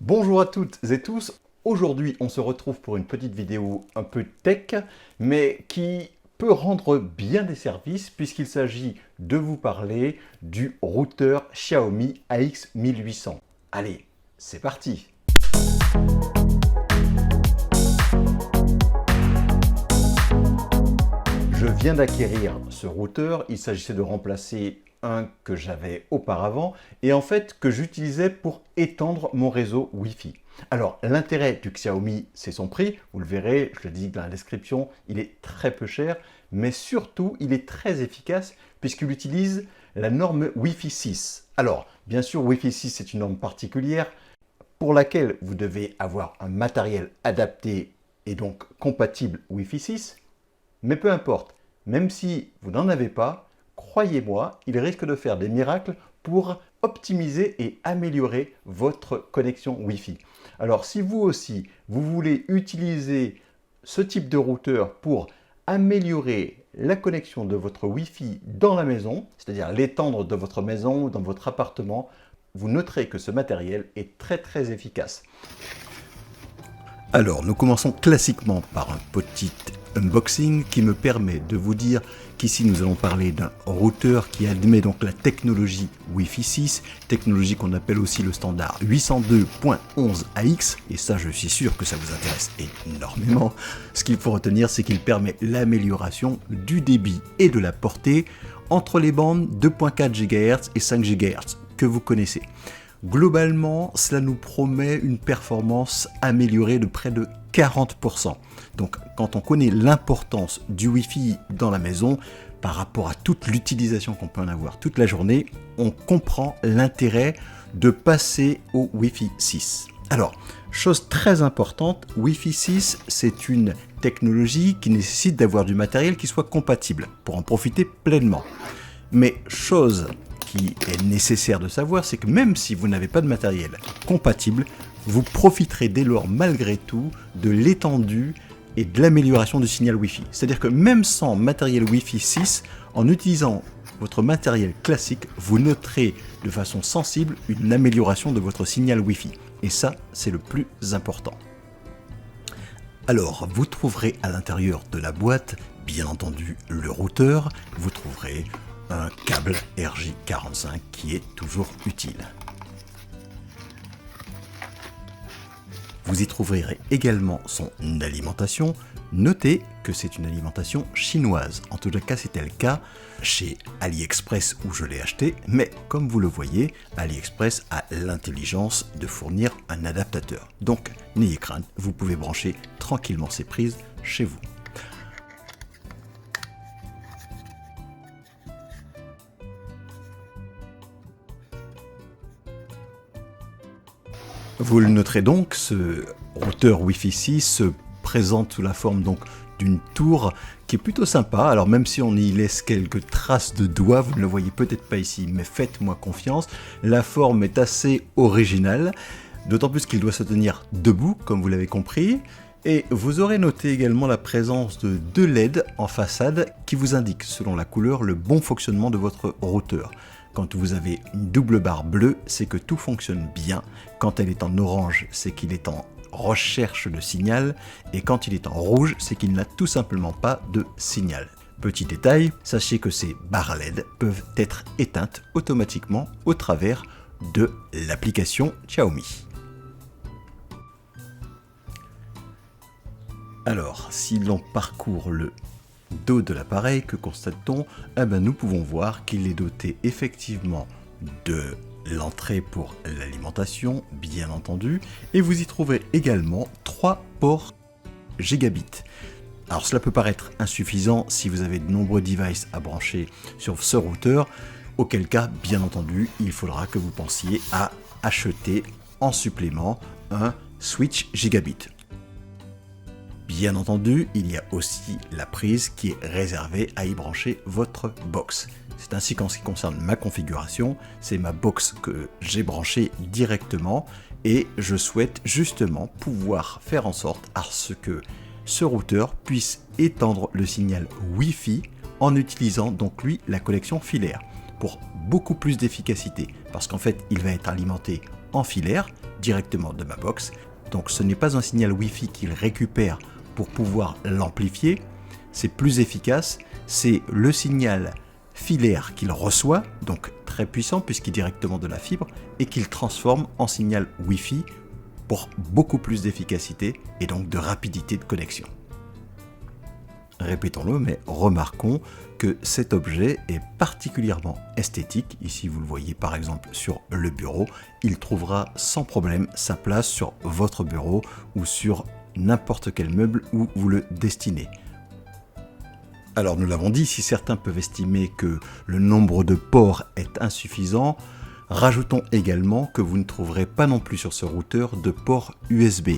Bonjour à toutes et tous, aujourd'hui on se retrouve pour une petite vidéo un peu tech, mais qui peut rendre bien des services puisqu'il s'agit de vous parler du routeur Xiaomi AX1800. Allez, c'est parti! Je viens d'acquérir ce routeur, il s'agissait de remplacer un que j'avais auparavant et en fait que j'utilisais pour étendre mon réseau Wi-Fi. Alors l'intérêt du Xiaomi, c'est son prix, vous le verrez, je le dis dans la description, il est très peu cher, mais surtout il est très efficace puisqu'il utilise la norme Wi-Fi 6. Alors bien sûr Wi-Fi 6 c'est une norme particulière pour laquelle vous devez avoir un matériel adapté et donc compatible Wi-Fi 6, mais peu importe, même si vous n'en avez pas, croyez-moi, il risque de faire des miracles pour optimiser et améliorer votre connexion Wi-Fi. Alors si vous aussi, vous voulez utiliser ce type de routeur pour améliorer la connexion de votre Wi-Fi dans la maison, c'est-à-dire l'étendre de votre maison ou dans votre appartement, vous noterez que ce matériel est très efficace. Alors, nous commençons classiquement par un petit unboxing qui me permet de vous dire qu'ici nous allons parler d'un routeur qui admet donc la technologie Wi-Fi 6, technologie qu'on appelle aussi le standard 802.11ax, et ça je suis sûr que ça vous intéresse énormément. Ce qu'il faut retenir, c'est qu'il permet l'amélioration du débit et de la portée entre les bandes 2.4 GHz et 5 GHz que vous connaissez. Globalement, cela nous promet une performance améliorée de près de 40%. Donc, quand on connaît l'importance du Wi-Fi dans la maison, par rapport à toute l'utilisation qu'on peut en avoir toute la journée, on comprend l'intérêt de passer au Wi-Fi 6. Alors, chose très importante, Wi-Fi 6, c'est une technologie qui nécessite d'avoir du matériel qui soit compatible pour en profiter pleinement. Mais chose qui est nécessaire de savoir, c'est que même si vous n'avez pas de matériel compatible, vous profiterez dès lors malgré tout de l'étendue et de l'amélioration du signal Wi-Fi. C'est-à-dire que même sans matériel Wi-Fi 6, en utilisant votre matériel classique, vous noterez de façon sensible une amélioration de votre signal Wi-Fi. Et ça, c'est le plus important. Alors, vous trouverez à l'intérieur de la boîte, bien entendu, le routeur, vous trouverez un câble RJ45 qui est toujours utile. Vous y trouverez également son alimentation. Notez que c'est une alimentation chinoise. En tout cas, c'était le cas chez AliExpress où je l'ai acheté. Mais comme vous le voyez, AliExpress a l'intelligence de fournir un adaptateur. Donc, n'ayez crainte, vous pouvez brancher tranquillement ces prises chez vous. Vous le noterez donc, ce routeur Wi-Fi 6 se présente sous la forme donc d'une tour qui est plutôt sympa. Alors même si on y laisse quelques traces de doigts, vous ne le voyez peut-être pas ici, mais faites-moi confiance, la forme est assez originale, d'autant plus qu'il doit se tenir debout, comme vous l'avez compris. Et vous aurez noté également la présence de 2 LED en façade qui vous indiquent, selon la couleur, le bon fonctionnement de votre routeur. Quand vous avez une double barre bleue, c'est que tout fonctionne bien. Quand elle est en orange, c'est qu'il est en recherche de signal. Et quand il est en rouge, c'est qu'il n'a tout simplement pas de signal. Petit détail, sachez que ces barres LED peuvent être éteintes automatiquement au travers de l'application Xiaomi. Alors, si l'on parcourt le dos de l'appareil, que constate-t-on? Nous pouvons voir qu'il est doté effectivement de l'entrée pour l'alimentation, bien entendu, et vous y trouverez également 3 ports gigabits. Alors cela peut paraître insuffisant si vous avez de nombreux devices à brancher sur ce routeur, auquel cas, bien entendu, il faudra que vous pensiez à acheter en supplément un switch gigabit. Bien entendu, il y a aussi la prise qui est réservée à y brancher votre box. C'est ainsi qu'en ce qui concerne ma configuration, c'est ma box que j'ai branchée directement et je souhaite justement pouvoir faire en sorte à ce que ce routeur puisse étendre le signal Wi-Fi en utilisant donc lui la connexion filaire pour beaucoup plus d'efficacité parce qu'en fait il va être alimenté en filaire directement de ma box. Donc ce n'est pas un signal Wi-Fi qu'il récupère pour pouvoir l'amplifier, c'est plus efficace, c'est le signal filaire qu'il reçoit, donc très puissant puisqu'il est directement de la fibre, et qu'il transforme en signal Wi-Fi pour beaucoup plus d'efficacité et donc de rapidité de connexion. Répétons-le, mais remarquons que cet objet est particulièrement esthétique. Ici, vous le voyez par exemple sur le bureau. Il trouvera sans problème sa place sur votre bureau ou sur n'importe quel meuble où vous le destinez. Alors, nous l'avons dit, si certains peuvent estimer que le nombre de ports est insuffisant, rajoutons également que vous ne trouverez pas non plus sur ce routeur de port USB.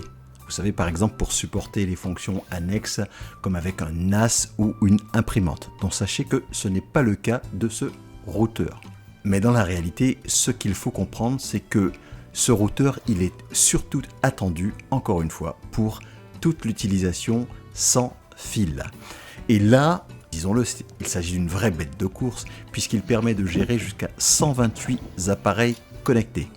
Vous savez, par exemple, pour supporter les fonctions annexes comme avec un NAS ou une imprimante. Donc sachez que ce n'est pas le cas de ce routeur. Mais dans la réalité, ce qu'il faut comprendre, c'est que ce routeur, il est surtout attendu, encore une fois, pour toute l'utilisation sans fil. Et là, disons-le, il s'agit d'une vraie bête de course, puisqu'il permet de gérer jusqu'à 128 appareils connectés.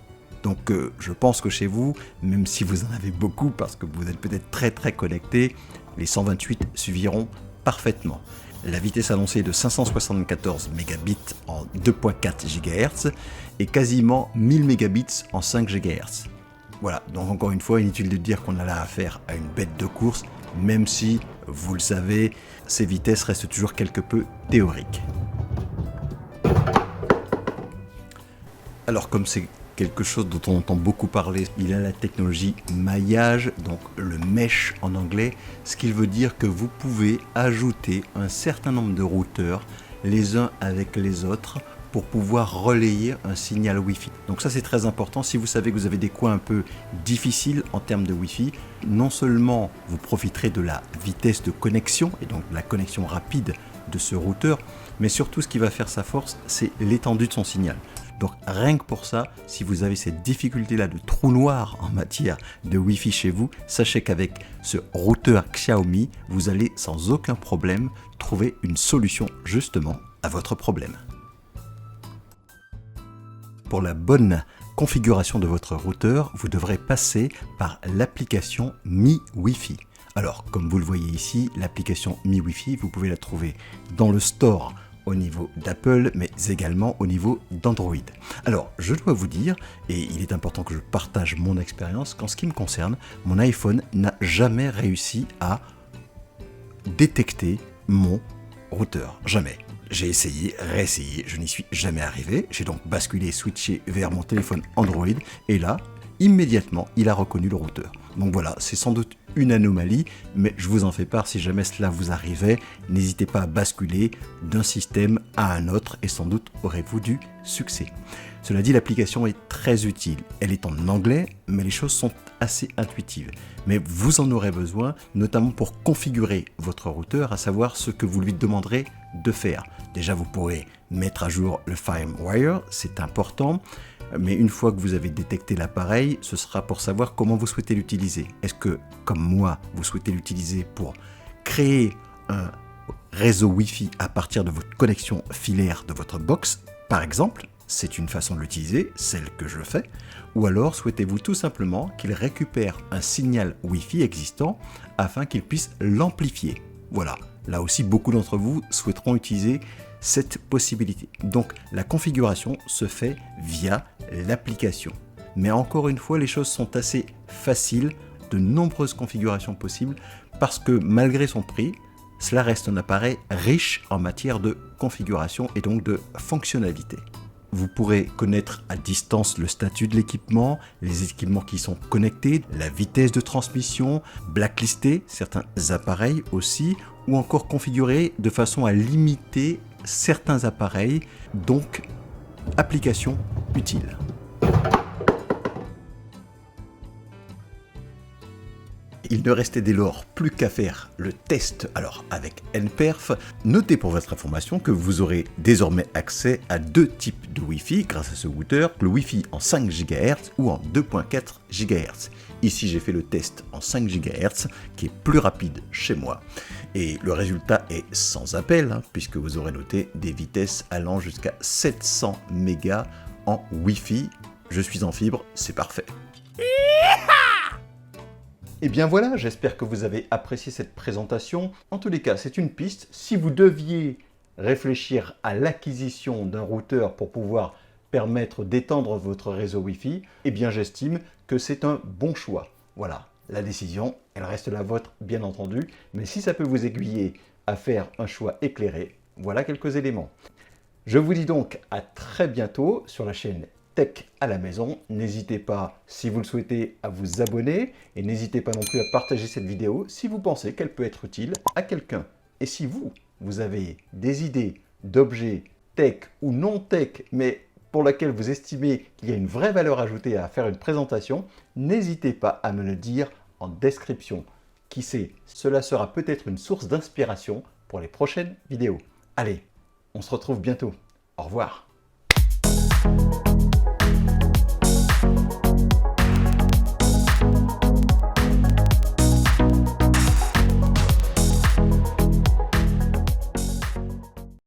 Donc je pense que chez vous, même si vous en avez beaucoup parce que vous êtes peut-être très connecté, les 128 suffiront parfaitement. La vitesse annoncée est de 574 mégabits en 2.4 GHz et quasiment 1000 mégabits en 5 GHz. Voilà, donc encore une fois, inutile de dire qu'on a là affaire à une bête de course, même si, vous le savez, ces vitesses restent toujours quelque peu théoriques. Alors comme c'est quelque chose dont on entend beaucoup parler, il y a la technologie maillage, donc le mesh en anglais, ce qui veut dire que vous pouvez ajouter un certain nombre de routeurs les uns avec les autres pour pouvoir relayer un signal Wi-Fi. Donc ça c'est très important, si vous savez que vous avez des coins un peu difficiles en termes de Wi-Fi, non seulement vous profiterez de la vitesse de connexion et donc de la connexion rapide de ce routeur, mais surtout ce qui va faire sa force, c'est l'étendue de son signal. Donc rien que pour ça, si vous avez cette difficulté-là de trou noir en matière de Wi-Fi chez vous, sachez qu'avec ce routeur Xiaomi, vous allez sans aucun problème trouver une solution justement à votre problème. Pour la bonne configuration de votre routeur, vous devrez passer par l'application Mi Wi-Fi. Alors, comme vous le voyez ici, l'application Mi Wi-Fi, vous pouvez la trouver dans le store au niveau d'Apple, mais également au niveau d'Android. Alors, je dois vous dire, et il est important que je partage mon expérience, qu'en ce qui me concerne, mon iPhone n'a jamais réussi à détecter mon routeur. Jamais. J'ai essayé, réessayé, je n'y suis jamais arrivé. J'ai donc basculé et switché vers mon téléphone Android, et là, immédiatement, il a reconnu le routeur. Donc voilà, c'est sans doute une anomalie, mais je vous en fais part si jamais cela vous arrivait. N'hésitez pas à basculer d'un système à un autre et sans doute aurez-vous du succès. Cela dit, l'application est très utile. Elle est en anglais, mais les choses sont assez intuitives. Mais vous en aurez besoin, notamment pour configurer votre routeur, à savoir ce que vous lui demanderez de faire. Déjà, vous pourrez mettre à jour le firmware, c'est important. Mais une fois que vous avez détecté l'appareil, ce sera pour savoir comment vous souhaitez l'utiliser. Est-ce que, comme moi, vous souhaitez l'utiliser pour créer un réseau Wi-Fi à partir de votre connexion filaire de votre box, par exemple, c'est une façon de l'utiliser, celle que je fais, ou alors souhaitez-vous tout simplement qu'il récupère un signal Wi-Fi existant afin qu'il puisse l'amplifier. Voilà, là aussi beaucoup d'entre vous souhaiteront utiliser cette possibilité. Donc la configuration se fait via l'application. Mais encore une fois, les choses sont assez faciles, de nombreuses configurations possibles, parce que malgré son prix, cela reste un appareil riche en matière de configuration et donc de fonctionnalité. Vous pourrez connaître à distance le statut de l'équipement, les équipements qui sont connectés, la vitesse de transmission, blacklister certains appareils aussi, ou encore configurer de façon à limiter certains appareils, donc application utile. Il ne restait dès lors plus qu'à faire le test alors avec NPerf. Notez pour votre information que vous aurez désormais accès à deux types de Wi-Fi grâce à ce routeur, le Wi-Fi en 5 GHz ou en 2.4 GHz. Ici j'ai fait le test en 5 GHz qui est plus rapide chez moi. Et le résultat est sans appel puisque vous aurez noté des vitesses allant jusqu'à 700 mégas en Wi-Fi. Je suis en fibre, c'est parfait. Et bien voilà, j'espère que vous avez apprécié cette présentation. En tous les cas, c'est une piste. Si vous deviez réfléchir à l'acquisition d'un routeur pour pouvoir permettre d'étendre votre réseau Wi-Fi, eh bien j'estime que c'est un bon choix. Voilà, la décision, elle reste la vôtre bien entendu, mais si ça peut vous aiguiller à faire un choix éclairé, voilà quelques éléments. Je vous dis donc à très bientôt sur la chaîne Tech à la maison. N'hésitez pas, si vous le souhaitez, à vous abonner et n'hésitez pas non plus à partager cette vidéo si vous pensez qu'elle peut être utile à quelqu'un. Et si vous avez des idées d'objets tech ou non tech, mais pour laquelle vous estimez qu'il y a une vraie valeur ajoutée à faire une présentation, n'hésitez pas à me le dire en description. Qui sait, cela sera peut-être une source d'inspiration pour les prochaines vidéos. Allez, on se retrouve bientôt. Au revoir.